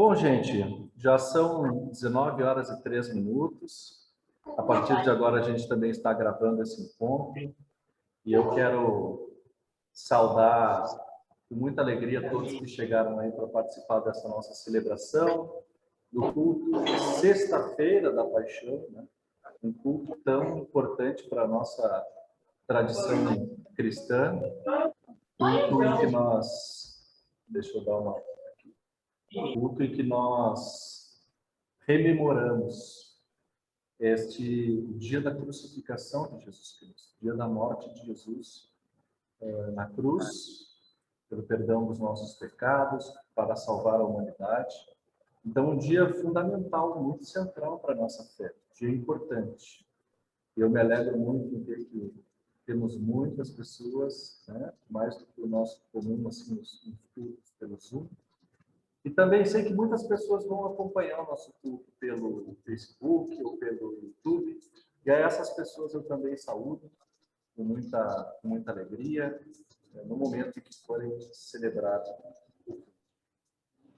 Bom, gente, já são 19 horas e 3 minutos. A partir de agora, a gente também está gravando esse encontro. E eu quero saudar com muita alegria todos que chegaram aí para participar dessa nossa celebração, do culto de Sexta-feira da Paixão, né? Um culto tão importante para a nossa tradição cristã, culto em que nós... Deixa eu dar uma... culto em que nós rememoramos este dia da crucificação de Jesus Cristo, dia da morte de Jesus na cruz, pelo perdão dos nossos pecados, para salvar a humanidade. Então, um dia fundamental, muito central para a nossa fé, um dia importante. Eu me alegro muito em ver que temos muitas pessoas, né, mais do que o nosso comum, assim, nos cultos pelo Zoom. E também sei que muitas pessoas vão acompanhar o nosso culto pelo Facebook ou pelo YouTube. E a essas pessoas eu também saúdo com muita alegria no momento em que forem celebrar o culto.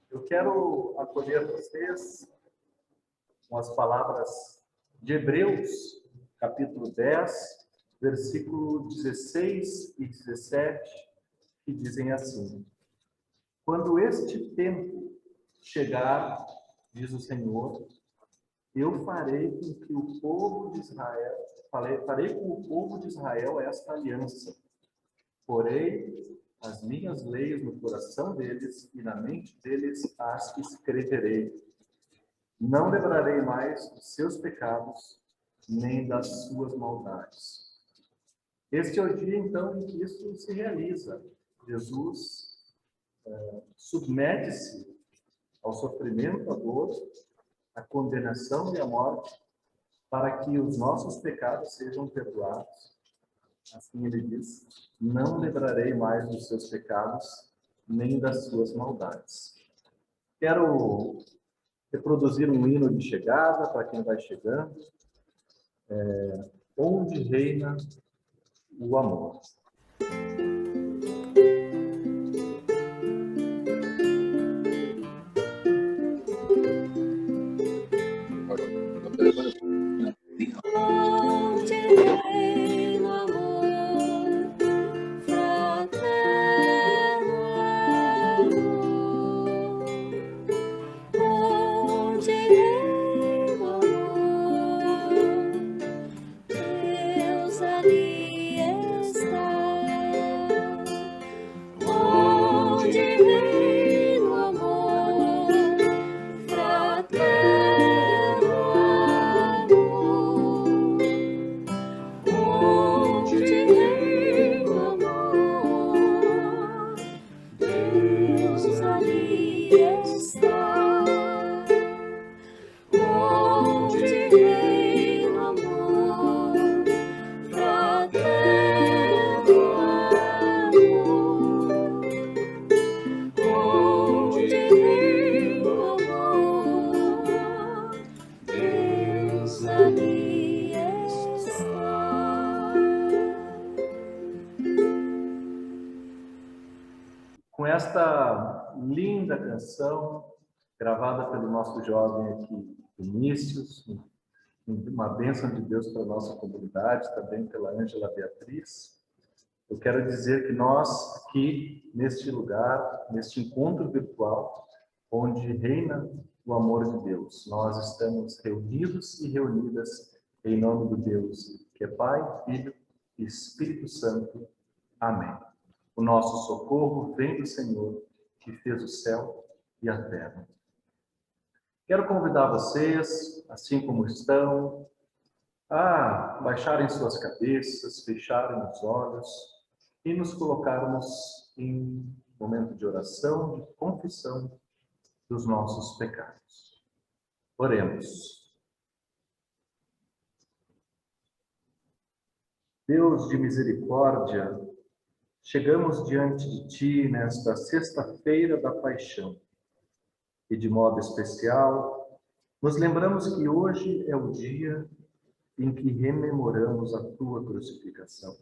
Eu quero acolher vocês com as palavras de Hebreus, capítulo 10, versículo 16 e 17, que dizem assim: quando este tempo chegar, diz o Senhor, eu farei com que o povo de Israel, farei com o povo de Israel esta aliança. Porei as minhas leis no coração deles e na mente deles as escreverei. Não lembrarei mais dos seus pecados, nem das suas maldades. Este é o dia, então, em que isso se realiza. Jesus submete-se ao sofrimento, à dor, à condenação e à morte, para que os nossos pecados sejam perdoados. Assim ele diz: não lembrarei mais dos seus pecados, nem das suas maldades. Quero reproduzir um hino de chegada para quem vai chegando. Onde reina o amor. Com esta linda canção, gravada pelo nosso jovem aqui, Vinícius, uma bênção de Deus para a nossa comunidade, também pela Ângela Beatriz, eu quero dizer que nós, aqui, neste lugar, neste encontro virtual, onde reina o amor de Deus, nós estamos reunidos e reunidas em nome do Deus, que é Pai, Filho e Espírito Santo. Amém. O nosso socorro vem do Senhor, que fez o céu e a terra. Quero convidar vocês, assim como estão, a baixarem suas cabeças, fecharem os olhos e nos colocarmos em momento de oração, de confissão dos nossos pecados. Oremos. Deus de misericórdia, chegamos diante de Ti nesta sexta-feira da Paixão e, de modo especial, nos lembramos que hoje é o dia em que rememoramos a Tua crucificação.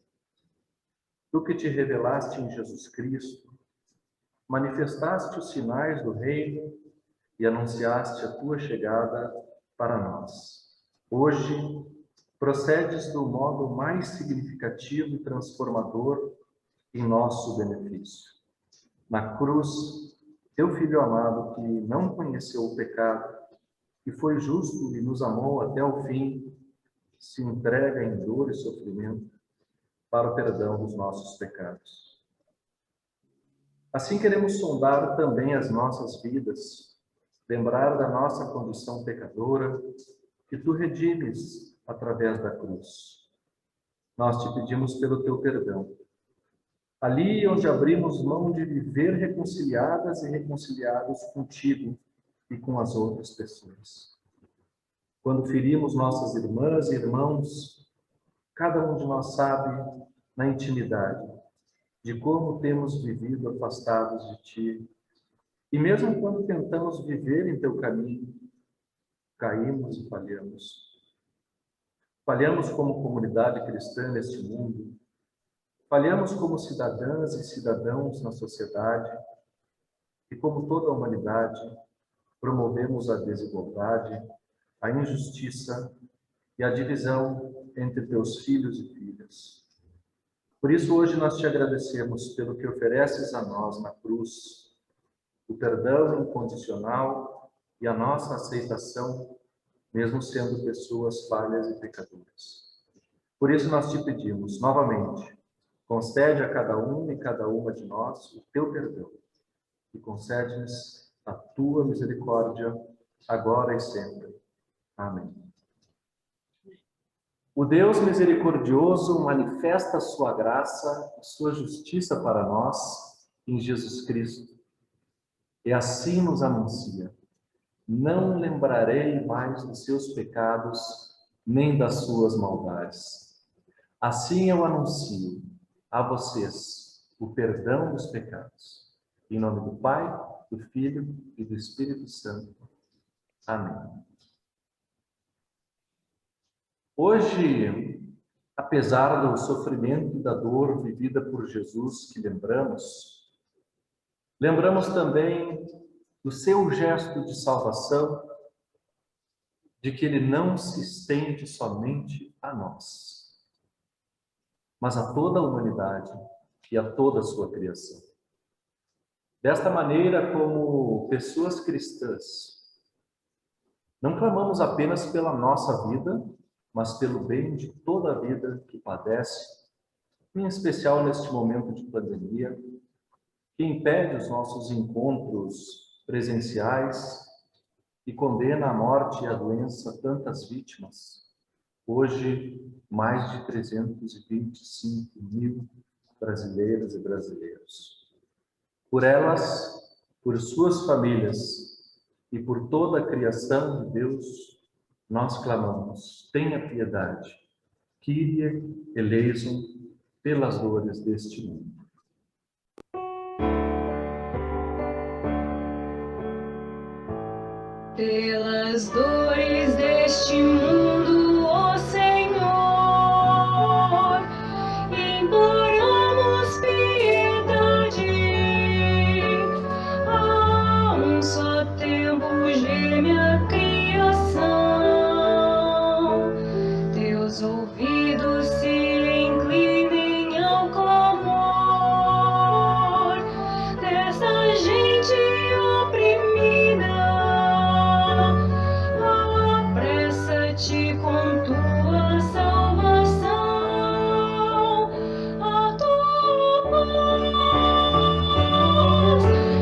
Tu que te revelaste em Jesus Cristo, manifestaste os sinais do reino e anunciaste a tua chegada para nós. Hoje, procedes do modo mais significativo e transformador em nosso benefício. Na cruz, teu Filho amado, que não conheceu o pecado, que foi justo e nos amou até o fim, se entrega em dor e sofrimento para o perdão dos nossos pecados. Assim queremos sondar também as nossas vidas, lembrar da nossa condição pecadora, que tu redimes através da cruz. Nós te pedimos pelo teu perdão. Ali onde abrimos mão de viver reconciliadas e reconciliados contigo e com as outras pessoas. Quando ferimos nossas irmãs e irmãos, cada um de nós sabe, na intimidade, de como temos vivido afastados de ti. E mesmo quando tentamos viver em teu caminho, caímos e falhamos. Falhamos como comunidade cristã neste mundo. Falhamos como cidadãs e cidadãos na sociedade. E como toda a humanidade, promovemos a desigualdade, a injustiça e a divisão entre teus filhos e filhas. Por isso, hoje nós te agradecemos pelo que ofereces a nós na cruz, o perdão incondicional e a nossa aceitação, mesmo sendo pessoas falhas e pecadoras. Por isso, nós te pedimos, novamente, concede a cada um e cada uma de nós o teu perdão e concede-nos a tua misericórdia, agora e sempre. Amém. O Deus misericordioso manifesta a sua graça e sua justiça para nós em Jesus Cristo. E assim nos anuncia: não lembrarei mais dos seus pecados, nem das suas maldades. Assim eu anuncio a vocês o perdão dos pecados. Em nome do Pai, do Filho e do Espírito Santo. Amém. Hoje, apesar do sofrimento e da dor vivida por Jesus que lembramos também do seu gesto de salvação, de que ele não se estende somente a nós, mas a toda a humanidade e a toda a sua criação. Desta maneira, como pessoas cristãs, não clamamos apenas pela nossa vida, mas pelo bem de toda a vida que padece, em especial neste momento de pandemia, que impede os nossos encontros presenciais e condena à morte e à doença tantas vítimas. Hoje, mais de 325 mil brasileiras e brasileiros. Por elas, por suas famílias e por toda a criação de Deus, nós clamamos: tenha piedade, Kyrie eleison, pelas dores deste mundo. Pelas dores deste mundo, ó Senhor, imploramos piedade. A um só tempo geme a criação, teus ouvidos se inclinem ao clamor dessa gente oprimida. Apressa-te com tua salvação, a tua paz,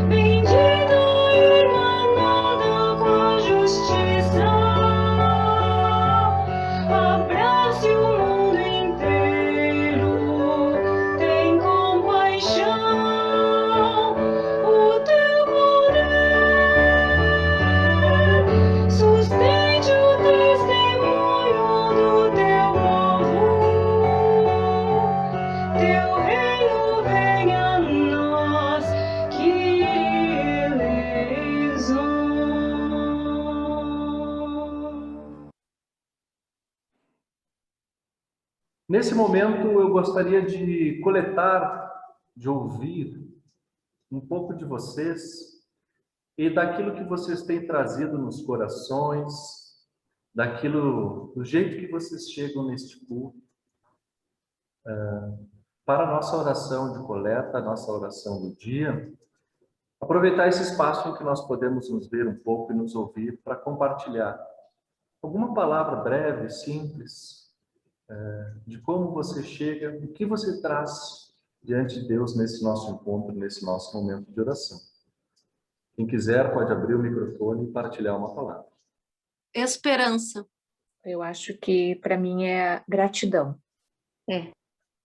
bendita irmanada com a justiça, abrace o mundo inteiro, tem compaixão, o teu poder sustente o testemunho do teu povo, teu reino venha a nós, Kyrie eleison. Nesse momento, eu gostaria de coletar, de ouvir um pouco de vocês e daquilo que vocês têm trazido nos corações, do jeito que vocês chegam neste culto, para a nossa oração de coleta, a nossa oração do dia, aproveitar esse espaço em que nós podemos nos ver um pouco e nos ouvir para compartilhar alguma palavra breve, simples, de como você chega, o que você traz diante de Deus nesse nosso encontro, nesse nosso momento de oração. Quem quiser pode abrir o microfone e partilhar uma palavra. Esperança. Eu acho que para mim é gratidão.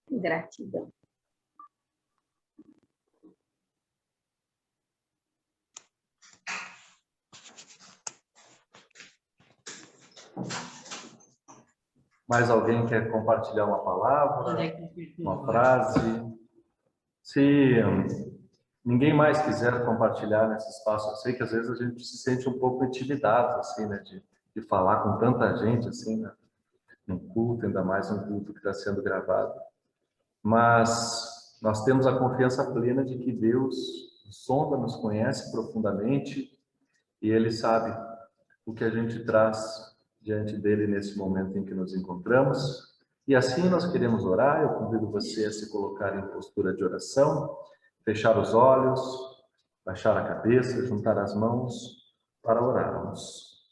Gratidão. Mais alguém quer compartilhar uma palavra, uma frase? Se ninguém mais quiser compartilhar nesse espaço, eu sei que às vezes a gente se sente um pouco intimidado, assim, né, de falar com tanta gente, assim, né, num culto, ainda mais um culto que está sendo gravado. Mas nós temos a confiança plena de que Deus sonda, nos conhece profundamente e Ele sabe o que a gente traz diante dele nesse momento em que nos encontramos. E assim nós queremos orar. Eu convido você a se colocar em postura de oração, fechar os olhos, baixar a cabeça, juntar as mãos para orarmos.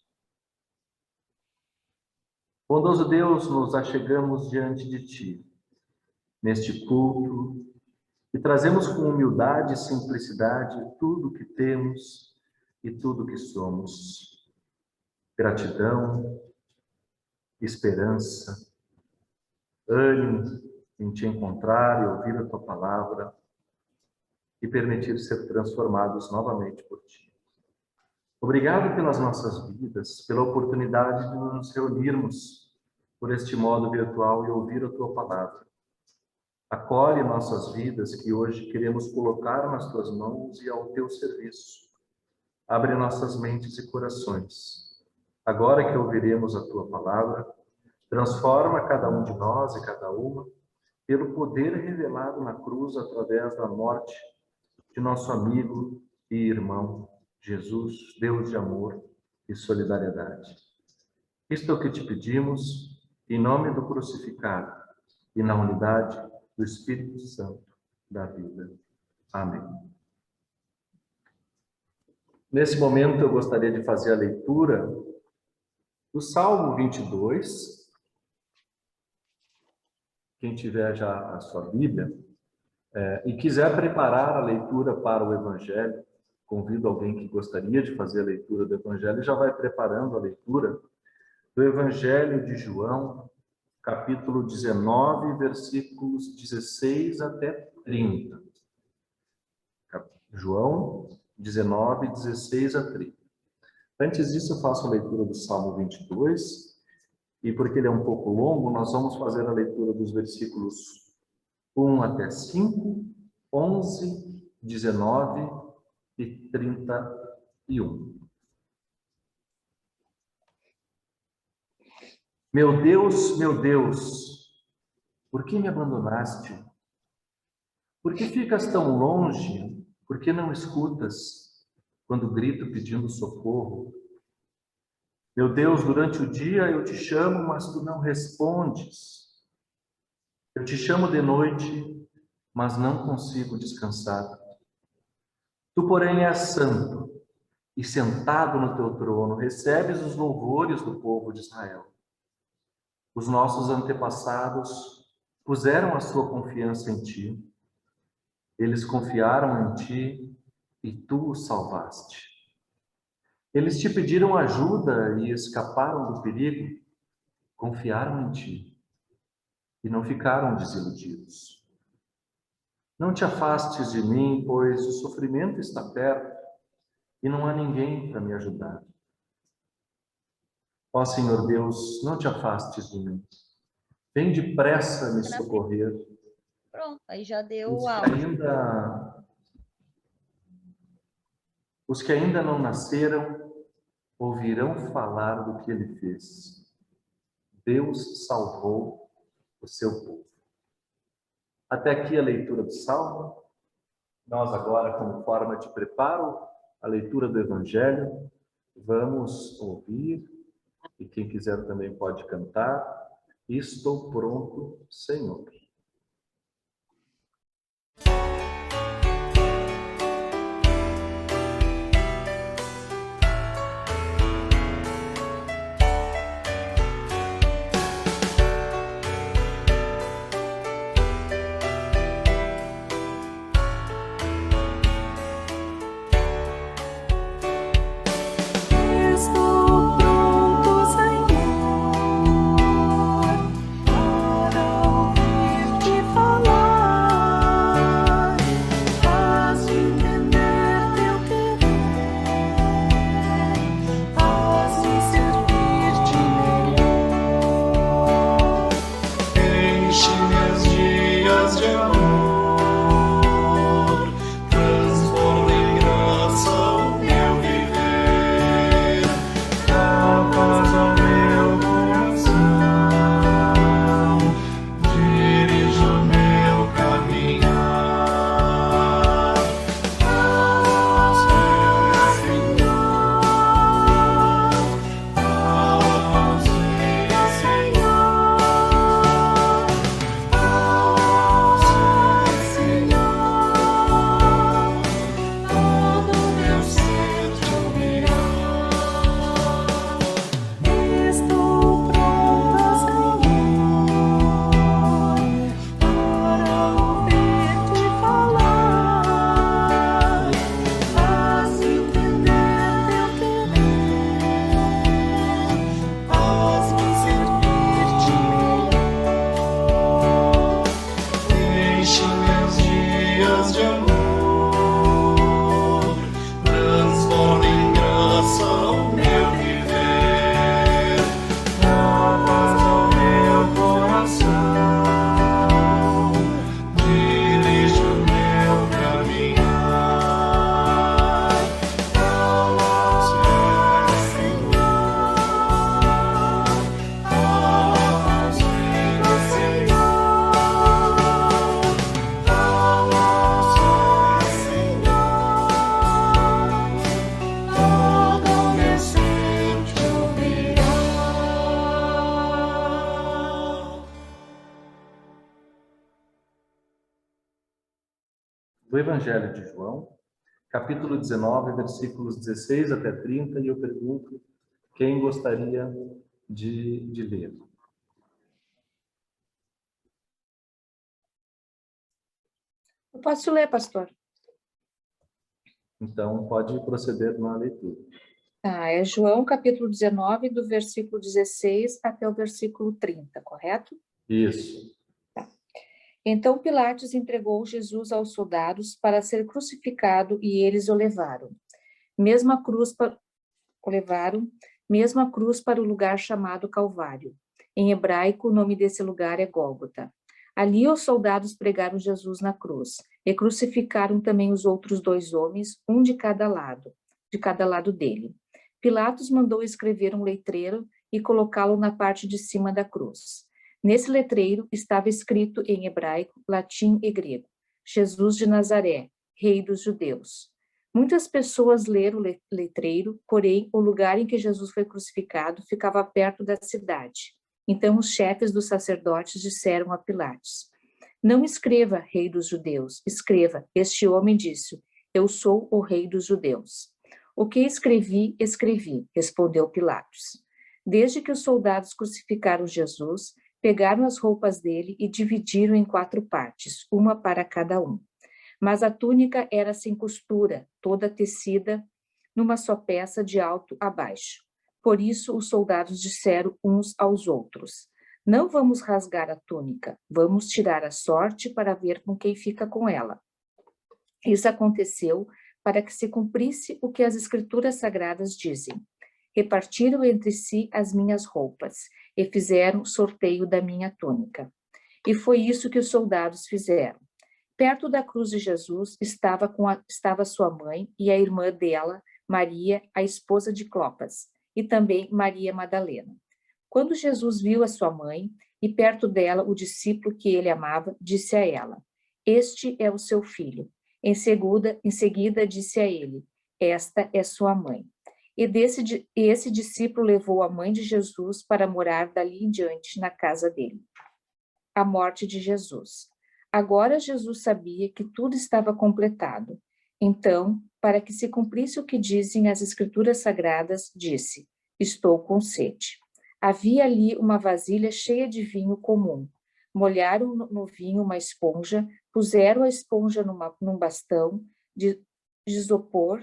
Bondoso Deus, nos achegamos diante de Ti, neste culto, e trazemos com humildade e simplicidade tudo o que temos e tudo o que somos. Gratidão, esperança, ânimo em Te encontrar e ouvir a Tua palavra e permitir ser transformados novamente por Ti. Obrigado pelas nossas vidas, pela oportunidade de nos reunirmos por este modo virtual e ouvir a Tua palavra. Acolhe nossas vidas que hoje queremos colocar nas Tuas mãos e ao Teu serviço. Abre nossas mentes e corações. Agora que ouviremos a Tua palavra, transforma cada um de nós e cada uma pelo poder revelado na cruz através da morte de nosso amigo e irmão Jesus, Deus de amor e solidariedade. Isto é o que te pedimos, em nome do crucificado e na unidade do Espírito Santo da vida. Amém. Nesse momento eu gostaria de fazer a leitura do Salmo 22. Quem tiver já a sua Bíblia e quiser preparar a leitura para o Evangelho, convido alguém que gostaria de fazer a leitura do Evangelho, já vai preparando a leitura do Evangelho de João, capítulo 19, versículos 16 até 30. João 19, 16 a 30. Antes disso, eu faço a leitura do Salmo 22, e porque ele é um pouco longo, nós vamos fazer a leitura dos versículos 1 até 5, 11, 19 e 31. Meu Deus, por que me abandonaste? Por que ficas tão longe? Por que não escutas quando grito pedindo socorro? Meu Deus, durante o dia eu te chamo, mas tu não respondes. Eu te chamo de noite, mas não consigo descansar. Tu, porém, és santo, e sentado no teu trono, recebes os louvores do povo de Israel. Os nossos antepassados puseram a sua confiança em ti. Eles confiaram em ti e tu os salvaste. Eles te pediram ajuda e escaparam do perigo. Confiaram em ti e não ficaram desiludidos. Não te afastes de mim, pois o sofrimento está perto e não há ninguém para me ajudar. Ó Senhor Deus, não te afastes de mim. Vem depressa me socorrer. Pronto, aí já deu Os o que áudio. Os que ainda não nasceram ouvirão falar do que ele fez. Deus salvou o seu povo. Até aqui a leitura do Salmo. Nós agora, como forma de preparo a leitura do Evangelho. Vamos ouvir, e quem quiser também pode cantar. Estou pronto, Senhor. Estou pronto, Senhor, para ouvir-te falar. Faz-me entender teu querer, faz-me servir-te melhor. Enche meus dias de amor, transforma em graça o meu viver. Dá paz ao meu coração, dirige o meu caminhar. Fala, Senhor, fala, todo meu ser te ouvirá. Estou pronta, Senhor, para ouvir-te falar. Faz-me entender teu querer, faz-me servir-te melhor. Enche meus dias de amor, transforma em graça o meu viver. Dá paz ao meu coração, dirige o meu caminhar. Fala, Senhor, fala, Senhor. Todo meu ser te ouvirá. Do Evangelho de João, capítulo 19, versículos 16 até 30, e eu pergunto quem gostaria de ler. Eu posso ler, pastor? Então, pode proceder na leitura. É João, capítulo 19, do versículo 16 até o versículo 30, correto? Isso. Então Pilatos entregou Jesus aos soldados para ser crucificado e eles o levaram. Mesma cruz para o lugar chamado Calvário. Em hebraico, o nome desse lugar é Gólgota. Ali os soldados pregaram Jesus na cruz e crucificaram também os outros 2 homens, um de cada lado dele. Pilatos mandou escrever um letreiro e colocá-lo na parte de cima da cruz. Nesse letreiro estava escrito em hebraico, latim e grego: Jesus de Nazaré, Rei dos Judeus. Muitas pessoas leram o letreiro, porém o lugar em que Jesus foi crucificado ficava perto da cidade. Então os chefes dos sacerdotes disseram a Pilatos: não escreva Rei dos Judeus, escreva: este homem disse: eu sou o Rei dos Judeus. O que escrevi, escrevi, respondeu Pilatos. Desde que os soldados crucificaram Jesus, pegaram as roupas dele e dividiram em 4 partes, uma para cada um. Mas a túnica era sem costura, toda tecida numa só peça de alto a baixo. Por isso os soldados disseram uns aos outros: não vamos rasgar a túnica, vamos tirar a sorte para ver com quem fica com ela. Isso aconteceu para que se cumprisse o que as Escrituras Sagradas dizem: repartiram entre si as minhas roupas e fizeram sorteio da minha túnica. E foi isso que os soldados fizeram. Perto da cruz de Jesus estava sua mãe e a irmã dela, Maria, a esposa de Clopas, e também Maria Madalena. Quando Jesus viu a sua mãe e perto dela o discípulo que ele amava, disse a ela: este é o seu filho. Em seguida disse a ele: esta é sua mãe. E esse discípulo levou a mãe de Jesus para morar dali em diante na casa dele. A morte de Jesus. Agora Jesus sabia que tudo estava completado. Então, para que se cumprisse o que dizem as Escrituras Sagradas, disse: estou com sede. Havia ali uma vasilha cheia de vinho comum. Molharam no vinho uma esponja, puseram a esponja num bastão de isopo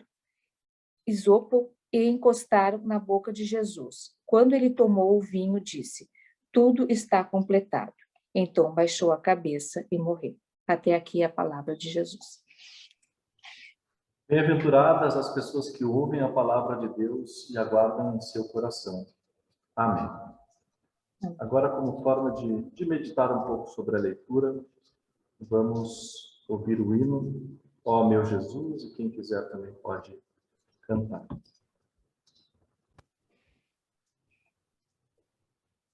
e encostaram na boca de Jesus. Quando ele tomou o vinho, disse: tudo está completado. Então baixou a cabeça e morreu. Até aqui a palavra de Jesus. Bem-aventuradas as pessoas que ouvem a palavra de Deus e aguardam em seu coração. Amém. Agora, como forma de meditar um pouco sobre a leitura, vamos ouvir o hino Ó meu Jesus, e quem quiser também pode cantar.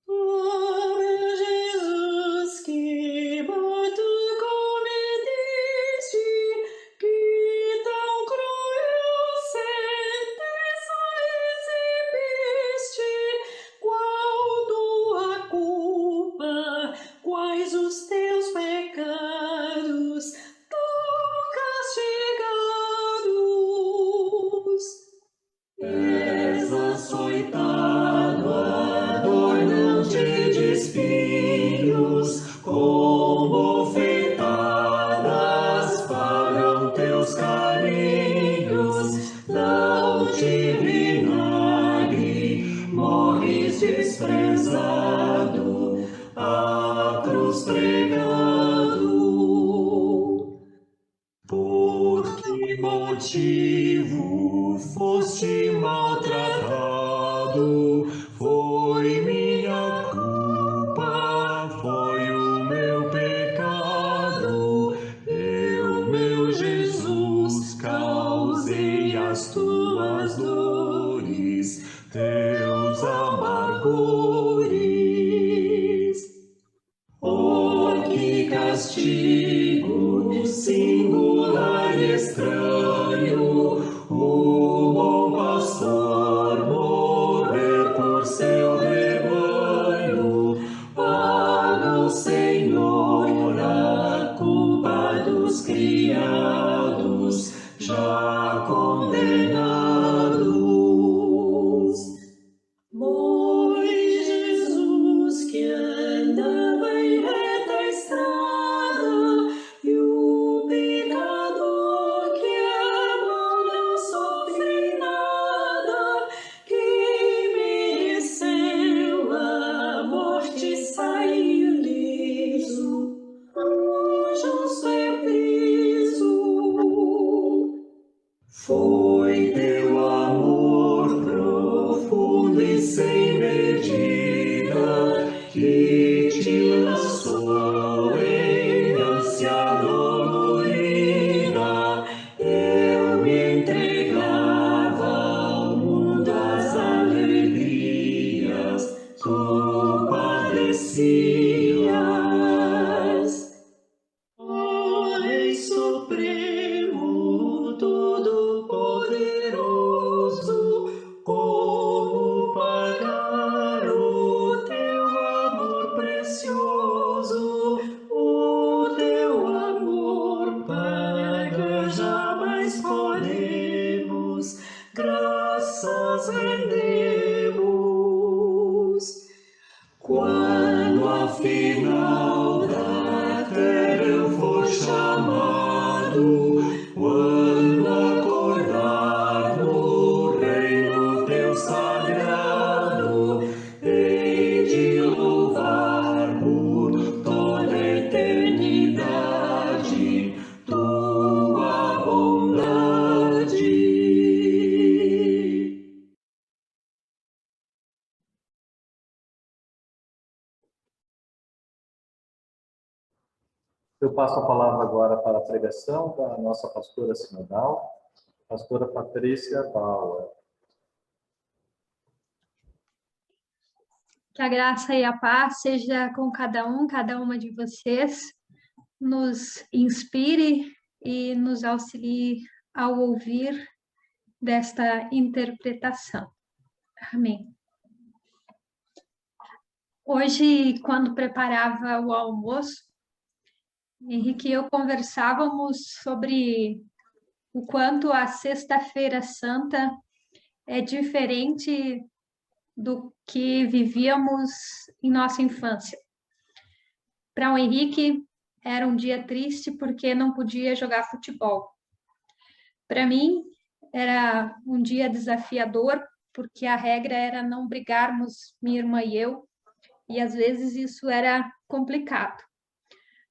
Ó meu Jesus, que morto cometeste, que tão cruel sentença recebeste, qual tua culpa, quais os teus pecados, tão castigados. És açoitado, adornante de espinhos, com bofetadas pagam teus carinhos, dão-te vinagre, morres desprezado, à cruz pregado. Por que motivo foste maltratado? Foi minha culpa, foi o meu pecado. Eu, meu Jesus, causei as tuas dores, teus amargores. Oh, que castigo singular e estranho, o bom pastor morrer por seu rebanho. Paga o Senhor a culpa dos criados já condenados. Morre Jesus que andava em reta estrada, e o pecador que amou não sofre nada, que mereceu a morte saiu liso, o justo é preso. Foi teu amor profundo e sem medida que te lançou em ânsia dolorida. Eu me entregava ao mundo às alegrias, tu padecias. Ó Rei Supremo, Todo-Poderoso, como pagar o teu amor precioso? O teu amor paga, jamais podemos, graças rendemos. Quando afinal da terra eu for chamado, quando acordar no reino teu sagrado, hei de louvar por toda a eternidade tua bondade. Eu passo a palavra agora para a pregação da nossa pastora sinodal, pastora Patrícia Bauer. Que a graça e a paz seja com cada uma de vocês, nos inspire e nos auxilie ao ouvir desta interpretação. Amém. Hoje, quando preparava o almoço, Henrique e eu conversávamos sobre o quanto a Sexta-feira Santa é diferente do que vivíamos em nossa infância. Para o Henrique, era um dia triste porque não podia jogar futebol. Para mim, era um dia desafiador porque a regra era não brigarmos, minha irmã e eu, e às vezes isso era complicado.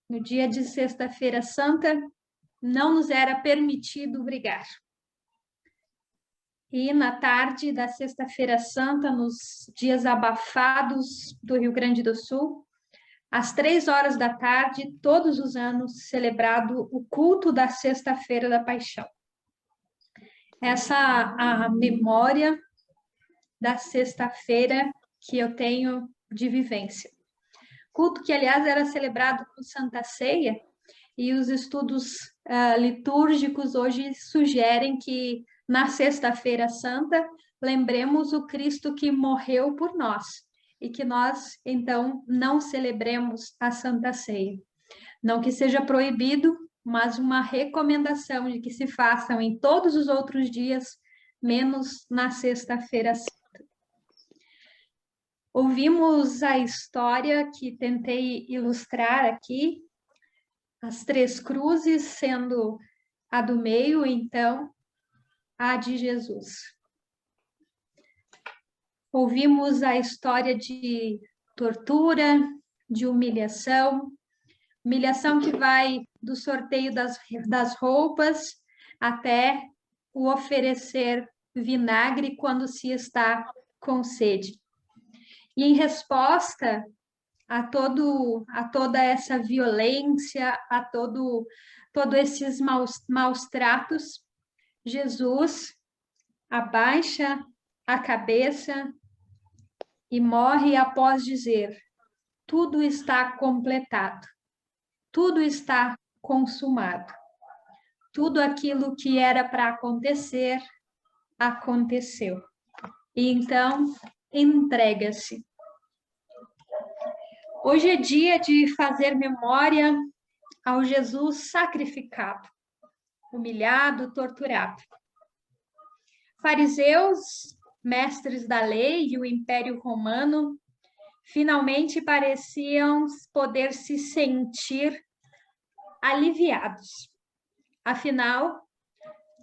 No dia de Sexta-feira Santa, não nos era permitido brigar. E na tarde da Sexta-feira Santa, nos dias abafados do Rio Grande do Sul, às 3 horas da tarde, todos os anos, celebrado o culto da Sexta-feira da Paixão. Essa a memória da Sexta-feira que eu tenho de vivência. Culto que, aliás, era celebrado com Santa Ceia, e os estudos litúrgicos hoje sugerem que na Sexta-feira Santa lembremos o Cristo que morreu por nós e que nós, então, não celebremos a Santa Ceia. Não que seja proibido, mas uma recomendação de que se façam em todos os outros dias, menos na Sexta-feira Santa. Ouvimos a história que tentei ilustrar aqui, as 3 cruzes, sendo a do meio, então, a de Jesus. Ouvimos a história de tortura, de humilhação que vai do sorteio das roupas até o oferecer vinagre quando se está com sede. E em resposta a toda essa violência, a todos esses maus tratos, Jesus abaixa a cabeça e morre após dizer: tudo está completado, tudo está consumado. Tudo aquilo que era para acontecer, aconteceu. E então, entrega-se. Hoje é dia de fazer memória ao Jesus sacrificado, humilhado, torturado. Fariseus, mestres da lei e o Império Romano finalmente pareciam poder se sentir aliviados. Afinal,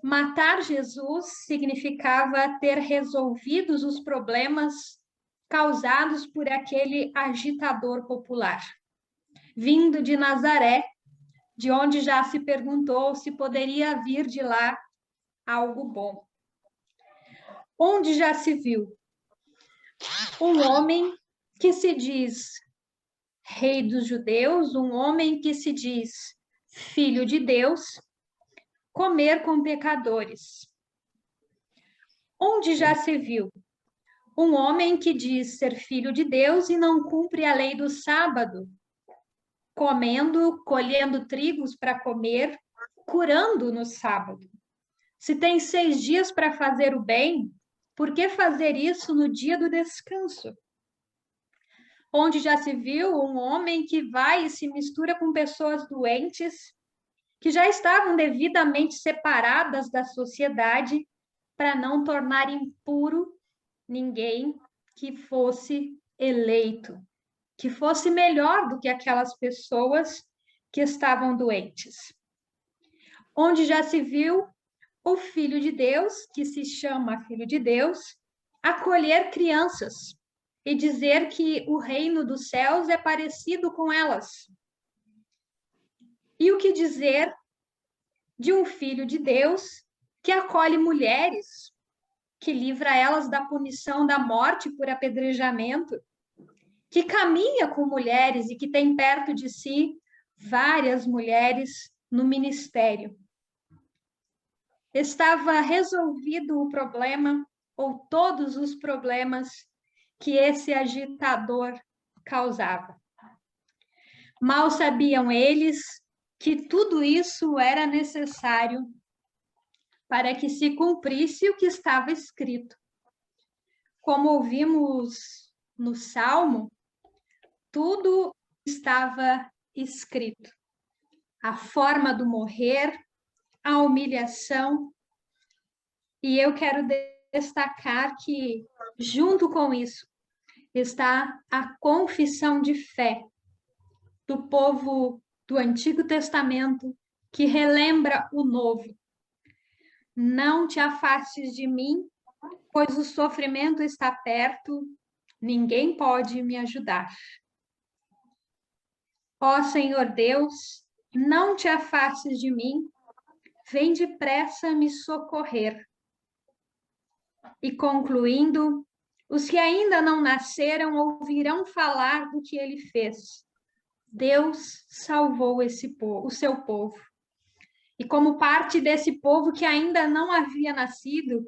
matar Jesus significava ter resolvido os problemas causados por aquele agitador popular, vindo de Nazaré, de onde já se perguntou se poderia vir de lá algo bom. Onde já se viu um homem que se diz rei dos judeus, um homem que se diz filho de Deus, comer com pecadores? Onde já se viu um homem que diz ser filho de Deus e não cumpre a lei do sábado, colhendo trigos para comer, curando no sábado? Se tem 6 dias para fazer o bem, por que fazer isso no dia do descanso? Onde já se viu um homem que vai e se mistura com pessoas doentes, que já estavam devidamente separadas da sociedade, para não tornar impuro ninguém que fosse eleito, que fosse melhor do que aquelas pessoas que estavam doentes? Onde já se viu o Filho de Deus, que se chama Filho de Deus, acolher crianças e dizer que o reino dos céus é parecido com elas? E o que dizer de um Filho de Deus que acolhe mulheres, que livra elas da punição da morte por apedrejamento, que caminha com mulheres e que tem perto de si várias mulheres no ministério? Estava resolvido o problema, ou todos os problemas que esse agitador causava? Mal sabiam eles que tudo isso era necessário para que se cumprisse o que estava escrito. Como ouvimos no Salmo, tudo estava escrito. A forma do morrer, a humilhação. E eu quero destacar que, junto com isso, está a confissão de fé do povo do Antigo Testamento, que relembra o Novo. Não te afastes de mim, pois o sofrimento está perto, ninguém pode me ajudar. Ó Senhor Deus, não te afastes de mim, vem depressa me socorrer. E concluindo, os que ainda não nasceram ouvirão falar do que ele fez. Deus salvou o seu povo. E como parte desse povo que ainda não havia nascido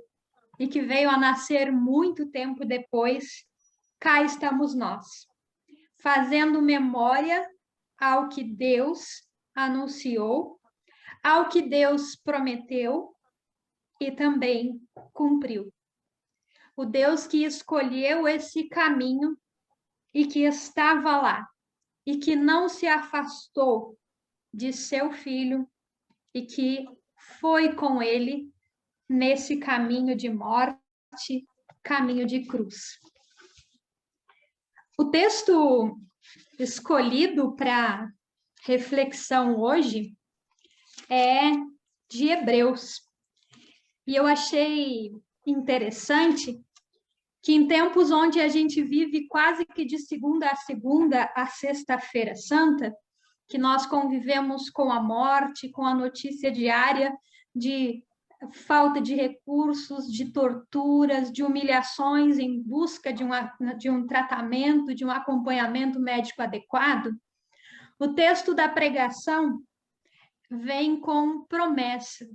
e que veio a nascer muito tempo depois, cá estamos nós, fazendo memória ao que Deus anunciou, ao que Deus prometeu e também cumpriu. O Deus que escolheu esse caminho e que estava lá e que não se afastou de seu filho e que foi com ele nesse caminho de morte, caminho de cruz. O texto escolhido para reflexão hoje é de Hebreus. E eu achei interessante que em tempos onde a gente vive quase que de segunda a segunda, a sexta-feira santa, que nós convivemos com a morte, com a notícia diária de falta de recursos, de torturas, de humilhações em busca de um tratamento, de um acompanhamento médico adequado, o texto da pregação vem com promessa.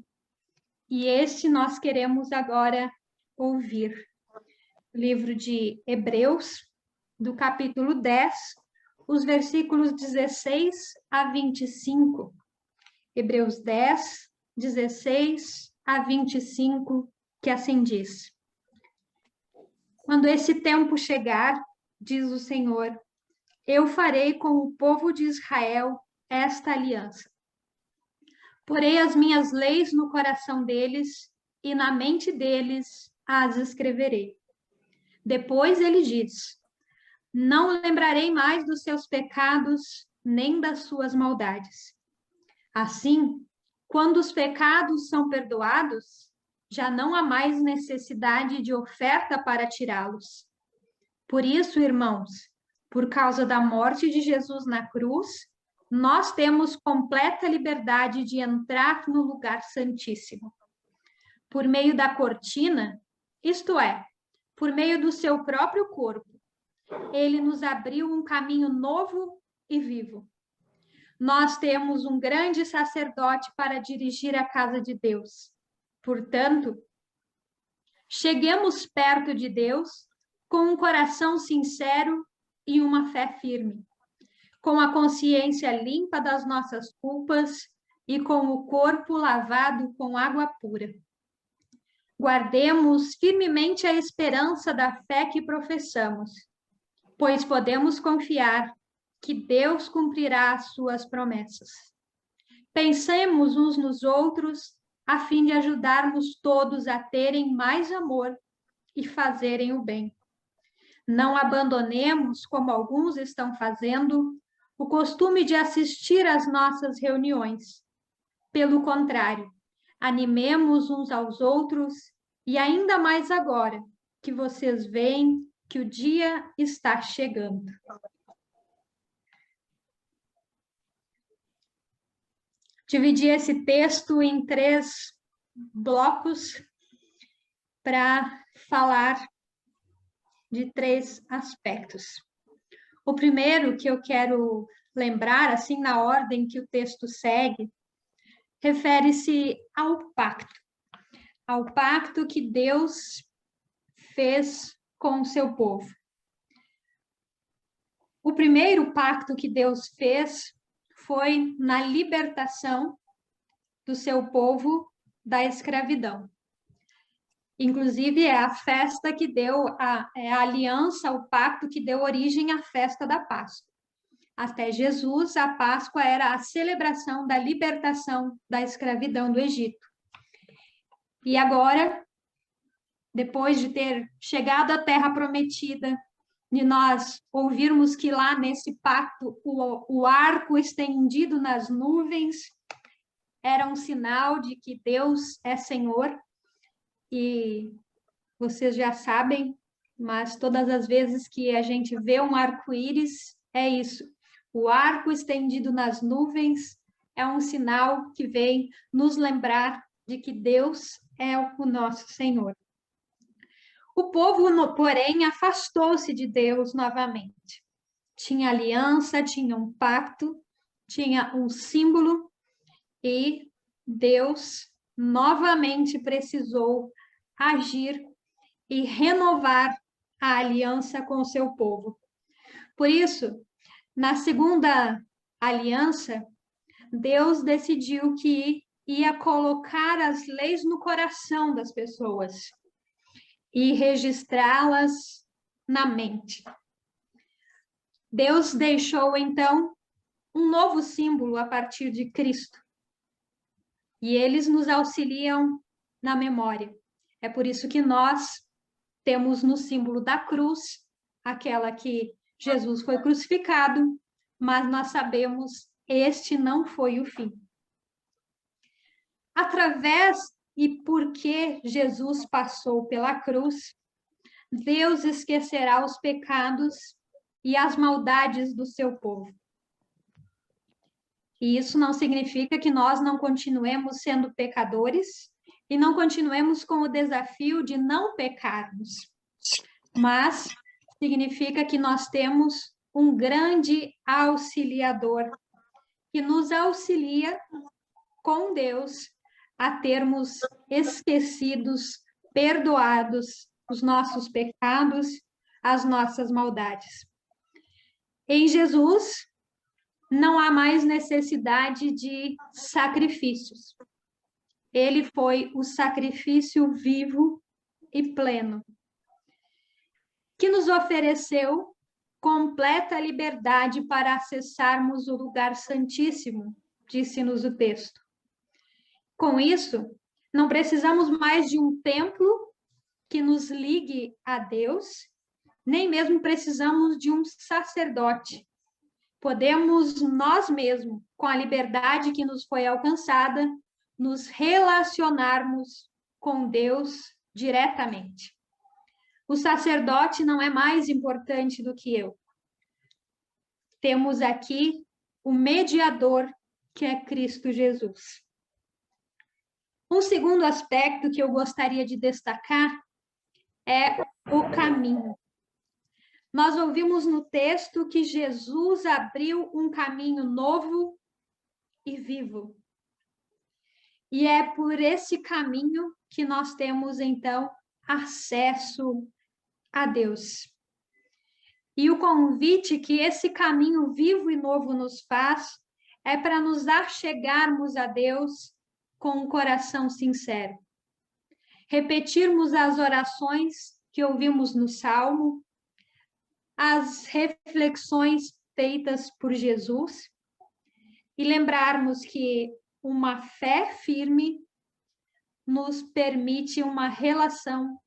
E este nós queremos agora ouvir. Livro de Hebreus, do capítulo 10, os versículos 16 a 25. Hebreus 10, 16 a 25, que assim diz: Quando esse tempo chegar, diz o Senhor, eu farei com o povo de Israel esta aliança. Porei as minhas leis no coração deles e na mente deles as escreverei. Depois ele diz: não lembrarei mais dos seus pecados, nem das suas maldades. Assim, quando os pecados são perdoados, já não há mais necessidade de oferta para tirá-los. Por isso, irmãos, por causa da morte de Jesus na cruz, nós temos completa liberdade de entrar no lugar santíssimo. Por meio da cortina, isto é, por meio do seu próprio corpo, ele nos abriu um caminho novo e vivo. Nós temos um grande sacerdote para dirigir a casa de Deus. Portanto, cheguemos perto de Deus com um coração sincero e uma fé firme, com a consciência limpa das nossas culpas e com o corpo lavado com água pura. Guardemos firmemente a esperança da fé que professamos, pois podemos confiar que Deus cumprirá as suas promessas. Pensemos uns nos outros, a fim de ajudarmos todos a terem mais amor e fazerem o bem. Não abandonemos, como alguns estão fazendo, o costume de assistir às nossas reuniões. Pelo contrário, animemos uns aos outros e ainda mais agora que vocês veem que o dia está chegando. Dividi esse texto em 3 blocos para falar de 3 aspectos. O primeiro que eu quero lembrar, assim na ordem que o texto segue, refere-se ao pacto que Deus fez com o seu povo. O primeiro pacto que Deus fez foi na libertação do seu povo da escravidão. Inclusive, é a festa que deu, a aliança, o pacto que deu origem à festa da Páscoa. Até Jesus, a Páscoa era a celebração da libertação da escravidão do Egito. E agora, depois de ter chegado à Terra Prometida, de nós ouvirmos que lá nesse pacto o arco estendido nas nuvens era um sinal de que Deus é Senhor, e vocês já sabem, mas todas as vezes que a gente vê um arco-íris, é isso. O arco estendido nas nuvens é um sinal que vem nos lembrar de que Deus é o nosso Senhor. O povo, porém, afastou-se de Deus novamente. Tinha aliança, tinha um pacto, tinha um símbolo, e Deus novamente precisou agir e renovar a aliança com o seu povo. Por isso, na segunda aliança, Deus decidiu que ia colocar as leis no coração das pessoas e registrá-las na mente. Deus deixou, então, um novo símbolo a partir de Cristo. E eles nos auxiliam na memória. É por isso que nós temos no símbolo da cruz, aquela que Jesus foi crucificado, mas nós sabemos este não foi o fim. Através e porque Jesus passou pela cruz, Deus esquecerá os pecados e as maldades do seu povo. E isso não significa que nós não continuemos sendo pecadores e não continuemos com o desafio de não pecarmos. Mas significa que nós temos um grande auxiliador que nos auxilia com Deus a termos esquecidos, perdoados os nossos pecados, as nossas maldades. Em Jesus, não há mais necessidade de sacrifícios. Ele foi o sacrifício vivo e pleno, que nos ofereceu completa liberdade para acessarmos o lugar santíssimo, disse-nos o texto. Com isso, não precisamos mais de um templo que nos ligue a Deus, nem mesmo precisamos de um sacerdote. Podemos nós mesmos, com a liberdade que nos foi alcançada, nos relacionarmos com Deus diretamente. O sacerdote não é mais importante do que eu. Temos aqui o mediador, que é Cristo Jesus. Um segundo aspecto que eu gostaria de destacar é o caminho. Nós ouvimos no texto que Jesus abriu um caminho novo e vivo. E é por esse caminho que nós temos, então, acesso a Deus. E o convite que esse caminho vivo e novo nos faz é para nos achegarmos a Deus com um coração sincero. Repetirmos as orações que ouvimos no Salmo, as reflexões feitas por Jesus e lembrarmos que uma fé firme nos permite uma relação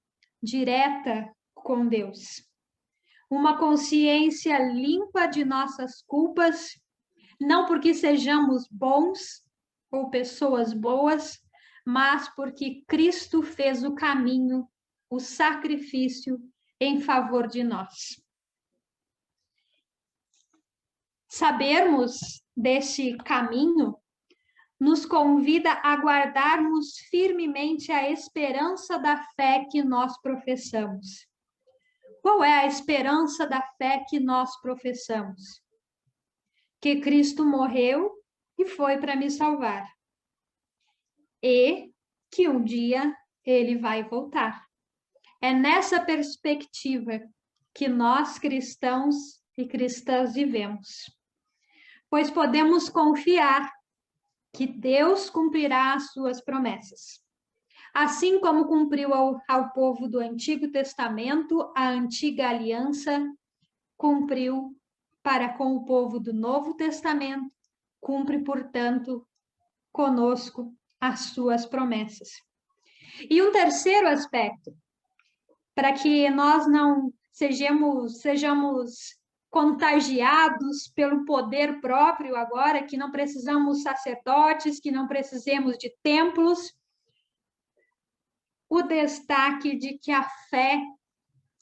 direta com Deus. Uma consciência limpa de nossas culpas, não porque sejamos bons ou pessoas boas, mas porque Cristo fez o caminho, o sacrifício em favor de nós. Sabermos desse caminho nos convida a guardarmos firmemente a esperança da fé que nós professamos. Qual é a esperança da fé que nós professamos? Que Cristo morreu e foi para me salvar. E que um dia ele vai voltar. É nessa perspectiva que nós cristãos e cristãs vivemos. Pois podemos confiar que Deus cumprirá as suas promessas. Assim como cumpriu ao povo do Antigo Testamento, a antiga aliança, cumpriu para com o povo do Novo Testamento, cumpre, portanto, conosco as suas promessas. E um terceiro aspecto, para que nós não sejamos contagiados pelo poder próprio agora, que não precisamos sacerdotes, que não precisemos de templos, o destaque de que a fé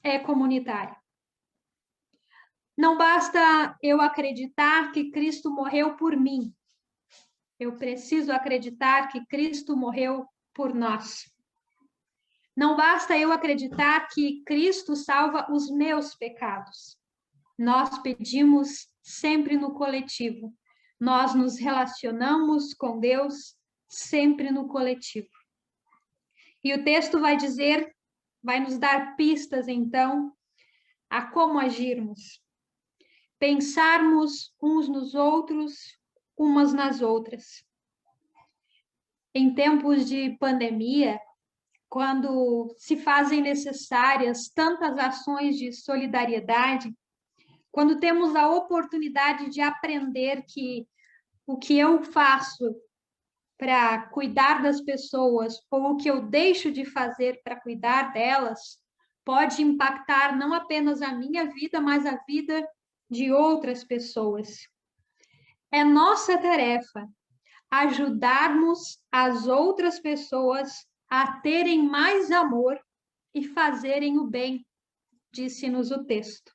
é comunitária. Não basta eu acreditar que Cristo morreu por mim. Eu preciso acreditar que Cristo morreu por nós. Não basta eu acreditar que Cristo salva os meus pecados. Nós pedimos sempre no coletivo. Nós nos relacionamos com Deus sempre no coletivo. E o texto vai dizer, vai nos dar pistas, então, a como agirmos. Pensarmos uns nos outros, umas nas outras. Em tempos de pandemia, quando se fazem necessárias tantas ações de solidariedade, quando temos a oportunidade de aprender que o que eu faço para cuidar das pessoas ou o que eu deixo de fazer para cuidar delas pode impactar não apenas a minha vida, mas a vida de outras pessoas. É nossa tarefa ajudarmos as outras pessoas a terem mais amor e fazerem o bem, disse-nos o texto.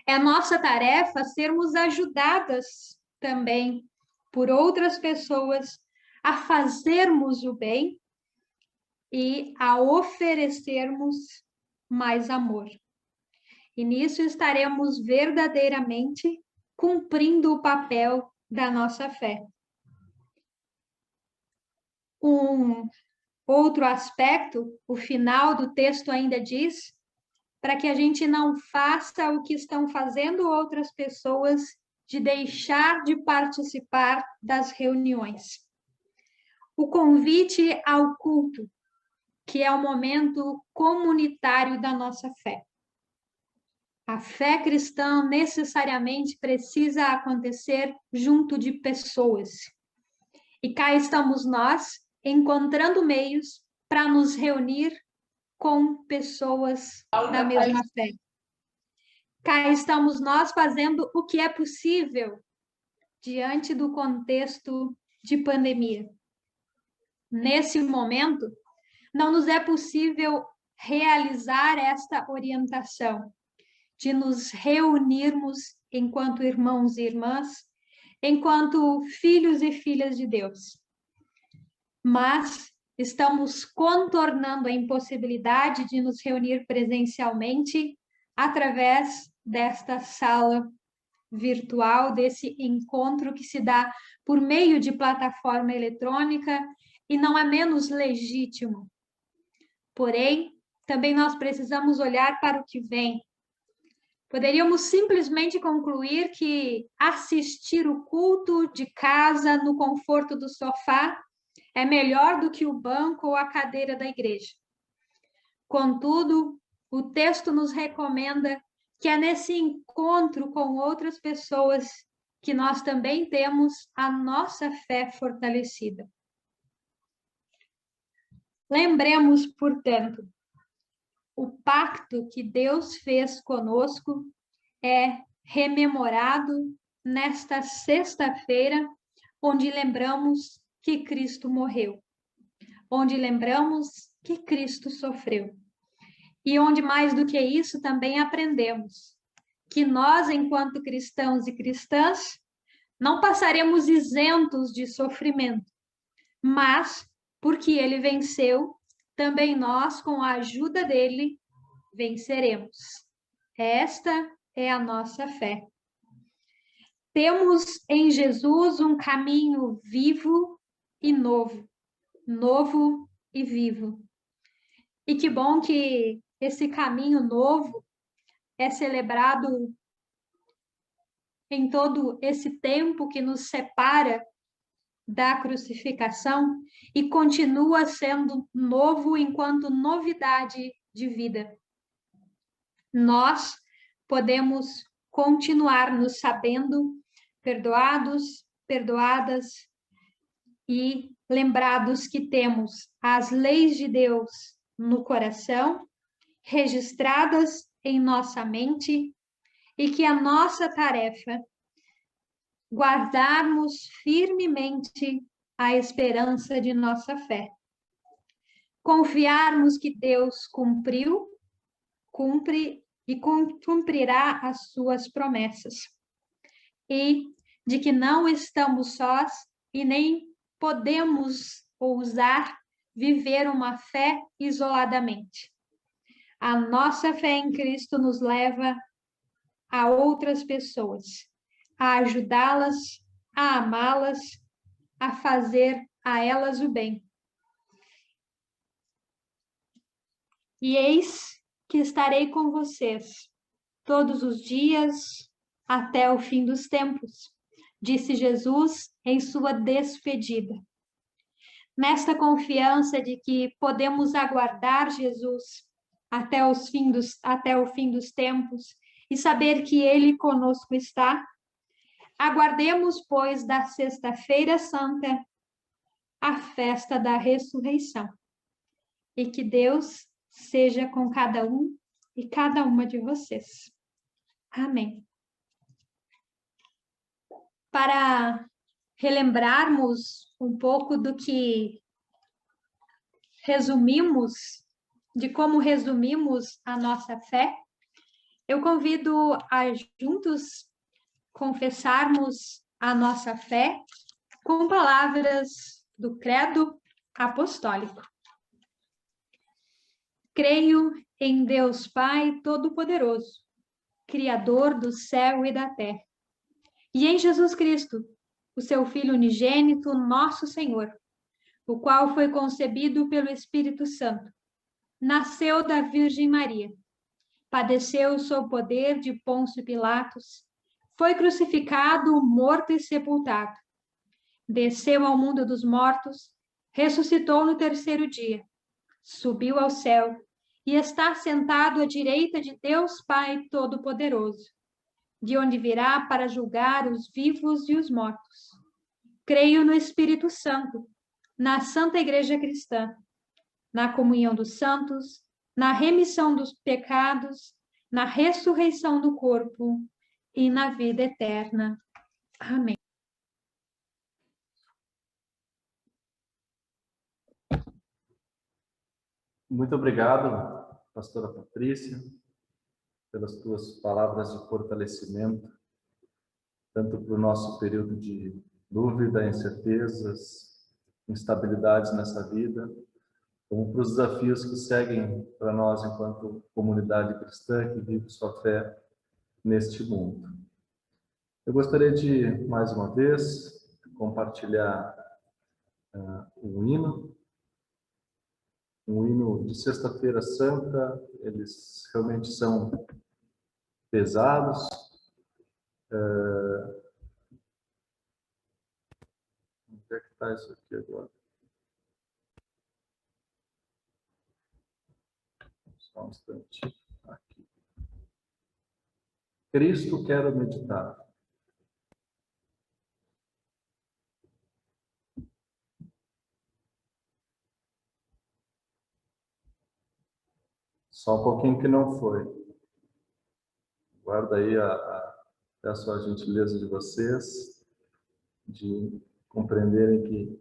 É nossa tarefa sermos ajudadas também por outras pessoas a fazermos o bem e a oferecermos mais amor. E nisso estaremos verdadeiramente cumprindo o papel da nossa fé. Um outro aspecto, o final do texto ainda diz, para que a gente não faça o que estão fazendo outras pessoas, de deixar de participar das reuniões. O convite ao culto, que é o momento comunitário da nossa fé. A fé cristã necessariamente precisa acontecer junto de pessoas. E cá estamos nós, encontrando meios para nos reunir com pessoas da mesma fé. Cá estamos nós fazendo o que é possível diante do contexto de pandemia. Nesse momento, não nos é possível realizar esta orientação de nos reunirmos enquanto irmãos e irmãs, enquanto filhos e filhas de Deus. Mas estamos contornando a impossibilidade de nos reunir presencialmente através desta sala virtual, desse encontro que se dá por meio de plataforma eletrônica e não é menos legítimo. Porém, também nós precisamos olhar para o que vem. Poderíamos simplesmente concluir que assistir o culto de casa no conforto do sofá é melhor do que o banco ou a cadeira da igreja. Contudo, o texto nos recomenda que é nesse encontro com outras pessoas que nós também temos a nossa fé fortalecida. Lembremos, portanto, o pacto que Deus fez conosco é rememorado nesta sexta-feira, onde lembramos que Cristo morreu, onde lembramos que Cristo sofreu. E onde, mais do que isso, também aprendemos que nós, enquanto cristãos e cristãs, não passaremos isentos de sofrimento, mas, porque ele venceu, também nós, com a ajuda dele, venceremos. Esta é a nossa fé. Temos em Jesus um caminho vivo e novo, novo e vivo. E que bom que esse caminho novo é celebrado em todo esse tempo que nos separa da crucificação e continua sendo novo enquanto novidade de vida. Nós podemos continuar nos sabendo perdoados, perdoadas e lembrados que temos as leis de Deus no coração, registradas em nossa mente, e que a nossa tarefa guardarmos firmemente a esperança de nossa fé. Confiarmos que Deus cumpre e cumprirá as suas promessas. E de que não estamos sós e nem podemos ousar viver uma fé isoladamente. A nossa fé em Cristo nos leva a outras pessoas, a ajudá-las, a amá-las, a fazer a elas o bem. E eis que estarei com vocês todos os dias até o fim dos tempos, disse Jesus em sua despedida. Nesta confiança de que podemos aguardar Jesus até o fim dos tempos e saber que Ele conosco está, aguardemos, pois, da Sexta-feira Santa, a festa da ressurreição. E que Deus seja com cada um e cada uma de vocês. Amém. Para relembrarmos um pouco de como resumimos a nossa fé, eu convido a juntos confessarmos a nossa fé com palavras do Credo Apostólico. Creio em Deus Pai Todo-Poderoso, Criador do céu e da terra, e em Jesus Cristo, o seu Filho unigênito, nosso Senhor, o qual foi concebido pelo Espírito Santo, nasceu da Virgem Maria, padeceu sob o poder de Pôncio Pilatos, foi crucificado, morto e sepultado, desceu ao mundo dos mortos, ressuscitou no terceiro dia, subiu ao céu e está sentado à direita de Deus Pai Todo-Poderoso, de onde virá para julgar os vivos e os mortos. Creio no Espírito Santo, na Santa Igreja Cristã, na comunhão dos santos, na remissão dos pecados, na ressurreição do corpo e na vida eterna. Amém. Muito obrigado, pastora Patrícia, pelas tuas palavras de fortalecimento, tanto para o nosso período de dúvida, incertezas, instabilidades nessa vida, como para os desafios que seguem para nós enquanto comunidade cristã que vive sua fé neste mundo. Eu gostaria de, mais uma vez, compartilhar um hino de Sexta-feira Santa. Eles realmente são pesados. Onde é que está isso aqui agora? Só um instante. Aqui. Cristo, quero meditar. Só um pouquinho que não foi. Guarda aí peço a gentileza de vocês de compreenderem que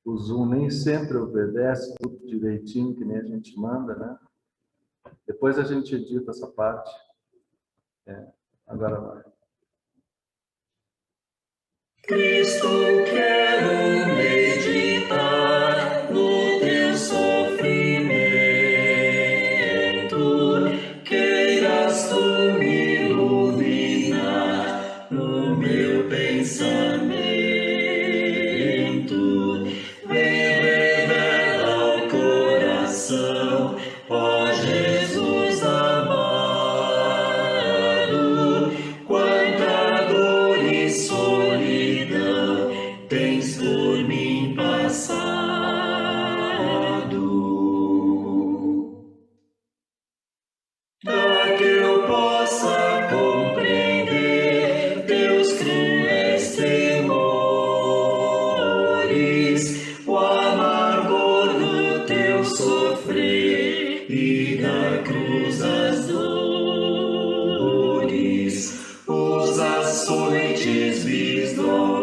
o Zoom nem sempre obedece tudo direitinho, que nem a gente manda, né? Depois a gente edita essa parte. Agora vai. Cristo, quero meditar no teu sofrimento, queiras tu me iluminar no meu pensamento, vem revela ao coração, ó Jesus amado, quanta dor e solidão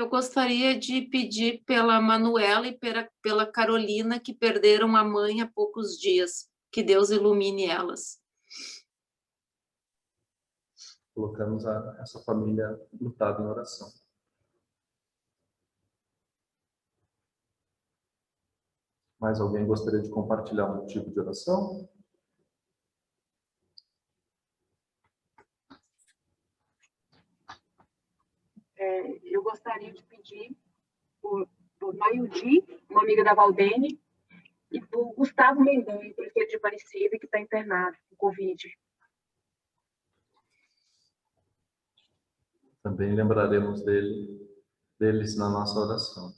Eu gostaria de pedir pela Manuela e pela Carolina, que perderam a mãe há poucos dias. Que Deus ilumine elas. Colocamos essa família lutada em oração. Mais alguém gostaria de compartilhar um motivo de oração? Eu gostaria de pedir por Mayudi, uma amiga da Valdene, e por Gustavo Mendanha, prefeito de Aparecida, que está internado com Covid. Também lembraremos deles na nossa oração.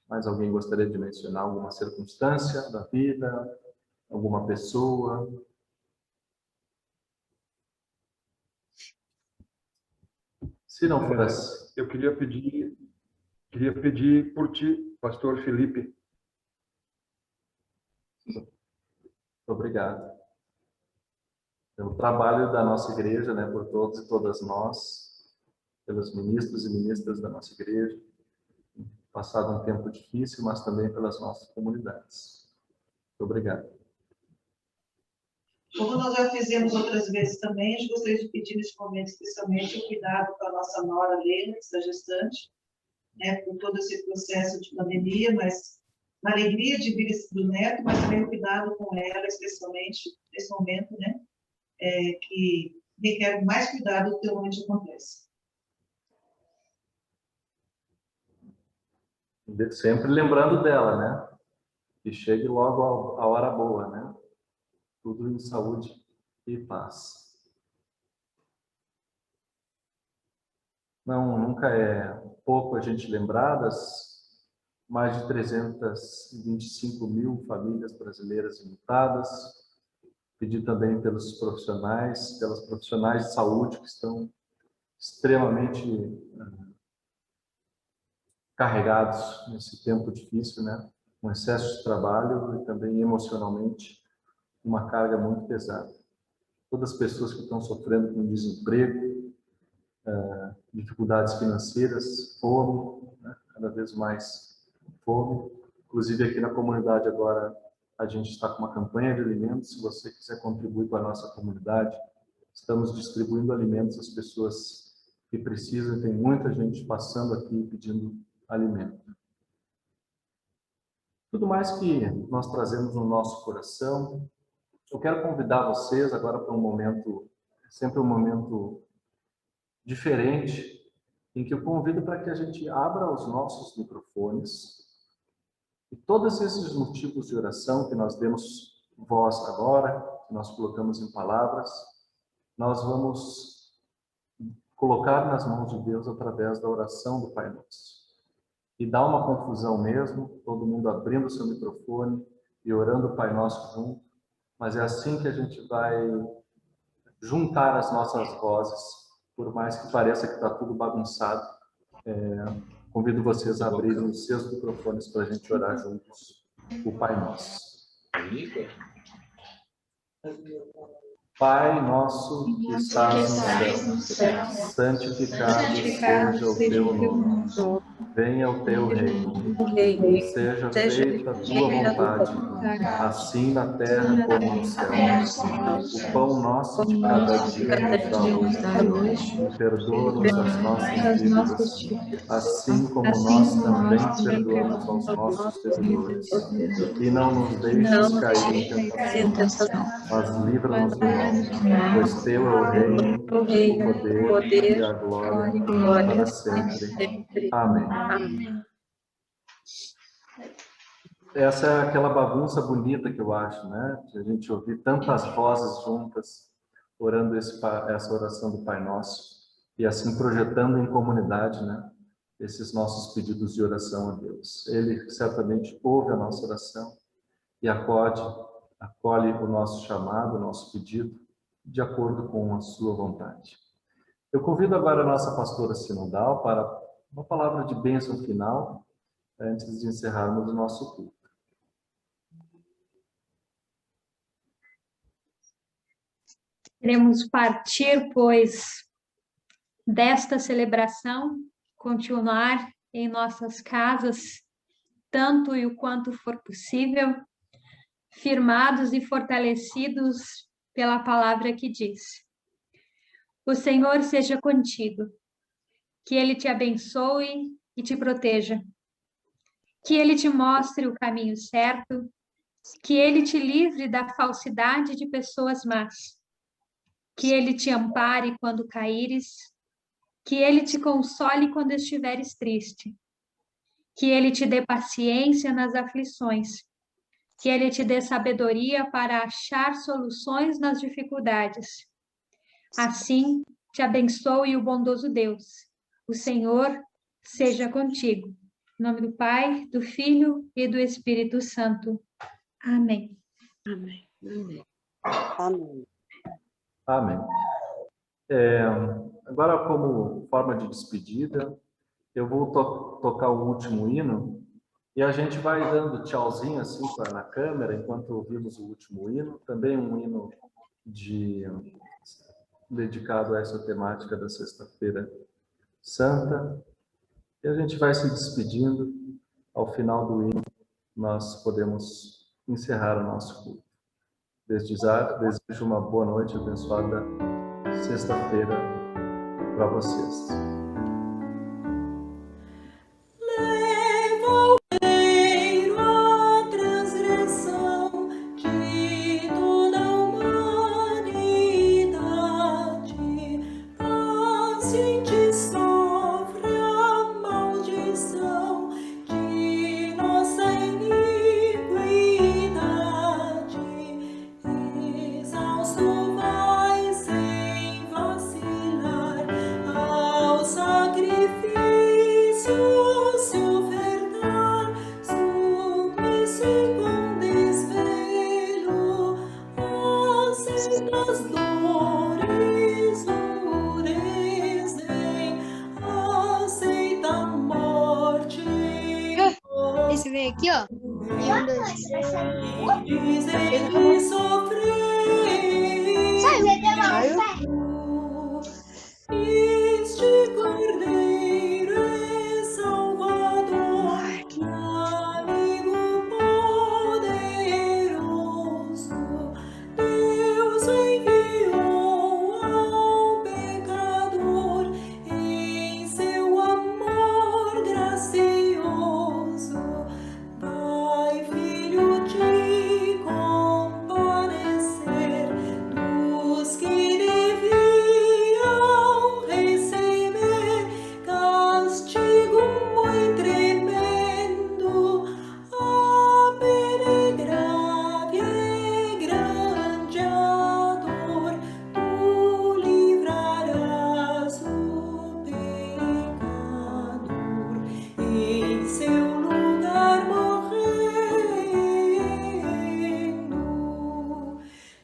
Mais alguém gostaria de mencionar alguma circunstância da vida, alguma pessoa? Se não for assim. Eu queria pedir por ti, pastor Felipe. Obrigado. Pelo trabalho da nossa igreja, né, por todos e todas nós, pelos ministros e ministras da nossa igreja, passado um tempo difícil, mas também pelas nossas comunidades. Muito obrigado. Como nós já fizemos outras vezes também, a gente gostaria de pedir nesse momento, especialmente, o cuidado com a nossa nora Lena, que está gestante, né, por todo esse processo de pandemia, mas na alegria de vir do neto, mas também o cuidado com ela, especialmente nesse momento, né, que requer mais cuidado do que normalmente acontece. Sempre lembrando dela, né? Que chegue logo a hora boa, né? Tudo em saúde e paz. Não, nunca é pouco a gente lembrar das mais de 325 mil famílias brasileiras enlutadas. Pedir também pelos profissionais, pelas profissionais de saúde que estão extremamente carregados nesse tempo difícil, né? Um excesso de trabalho e também emocionalmente uma carga muito pesada. Todas as pessoas que estão sofrendo com desemprego, dificuldades financeiras, fome, né? Cada vez mais fome. Inclusive aqui na comunidade agora a gente está com uma campanha de alimentos. Se você quiser contribuir com a nossa comunidade, estamos distribuindo alimentos às pessoas que precisam. Tem muita gente passando aqui pedindo alimento. Tudo mais que nós trazemos no nosso coração. Eu quero convidar vocês agora para um momento, sempre um momento diferente, em que eu convido para que a gente abra os nossos microfones e todos esses motivos de oração que nós demos voz agora, que nós colocamos em palavras, nós vamos colocar nas mãos de Deus através da oração do Pai Nosso. E dá uma confusão mesmo, todo mundo abrindo o seu microfone e orando o Pai Nosso junto, mas é assim que a gente vai juntar as nossas vozes, por mais que pareça que está tudo bagunçado. Convido vocês a abrirem os seus microfones para a gente orar juntos o Pai Nosso. Pai nosso que estás no céu, santificado seja o teu nome. Venha o teu reino. Seja feita a tua vontade, assim na terra como no céu. O pão nosso de cada dia nos dá hoje. E perdoa-nos as nossas dívidas, assim como nós também perdoamos aos nossos devedores. E não nos deixes cair em tentação, mas livra-nos do mal. Pois teu é o reino, o poder e a glória para sempre. Amém. Essa é aquela bagunça bonita que eu acho, né? De a gente ouvir tantas vozes juntas, orando essa oração do Pai Nosso, e assim projetando em comunidade, né? Esses nossos pedidos de oração a Deus. Ele certamente ouve a nossa oração e acolhe o nosso chamado, o nosso pedido, de acordo com a sua vontade. Eu convido agora a nossa pastora sinodal para uma palavra de bênção final, antes de encerrarmos o nosso culto. Queremos partir, pois, desta celebração, continuar em nossas casas, tanto e o quanto for possível, firmados e fortalecidos pela palavra que diz: o Senhor seja contigo, que Ele te abençoe e te proteja, que Ele te mostre o caminho certo, que Ele te livre da falsidade de pessoas más, que Ele te ampare quando caíres, que Ele te console quando estiveres triste, que Ele te dê paciência nas aflições, que Ele te dê sabedoria para achar soluções nas dificuldades. Assim, te abençoe o bondoso Deus. O Senhor seja contigo. Em nome do Pai, do Filho e do Espírito Santo. Amém. Amém. Amém. Amém. Amém. Agora, como forma de despedida, eu vou tocar o último hino e a gente vai dando tchauzinho assim na câmera enquanto ouvimos o último hino. Também um hino dedicado a essa temática da Sexta-feira Santa. E a gente vai se despedindo. Ao final do hino, nós podemos encerrar o nosso culto. Desde já, desejo uma boa noite, abençoada sexta-feira para vocês. Esse vem aqui, ó. Este Cordeiro é Salvador, amigo poderoso. Deus enviou ao pecador em seu amor gracioso. Pai, Filho, te compadecer dos que deviam receber castigo muito tremendo. A pena é grave, é grande a dor, tu livrarás o pecador em seu lugar morrendo.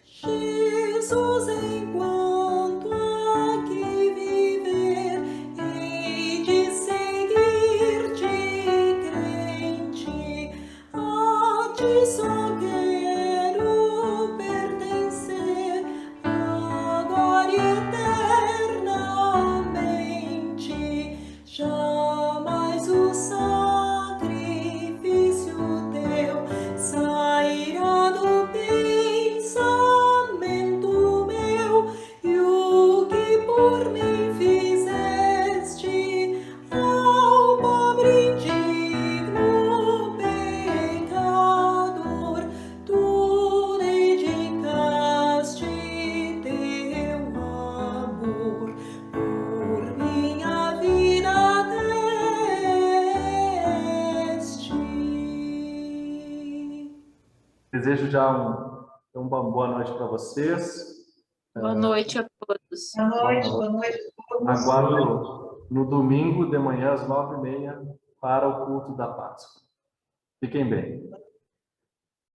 Jesus, enquanto aqui viver, hei de seguir-te crente. A ti só quero pertencer, agora e eternamente. Jamais o sacrifício teu sairá do pensamento meu, e o que por mim fizeste ao pobre indigno pecador, tu dedicaste teu amor, por minha vida deste. Desejo já uma boa noite para vocês. Boa noite a todos. Boa noite. Aguardo no domingo de manhã às 9h30 para o culto da Páscoa. Fiquem bem.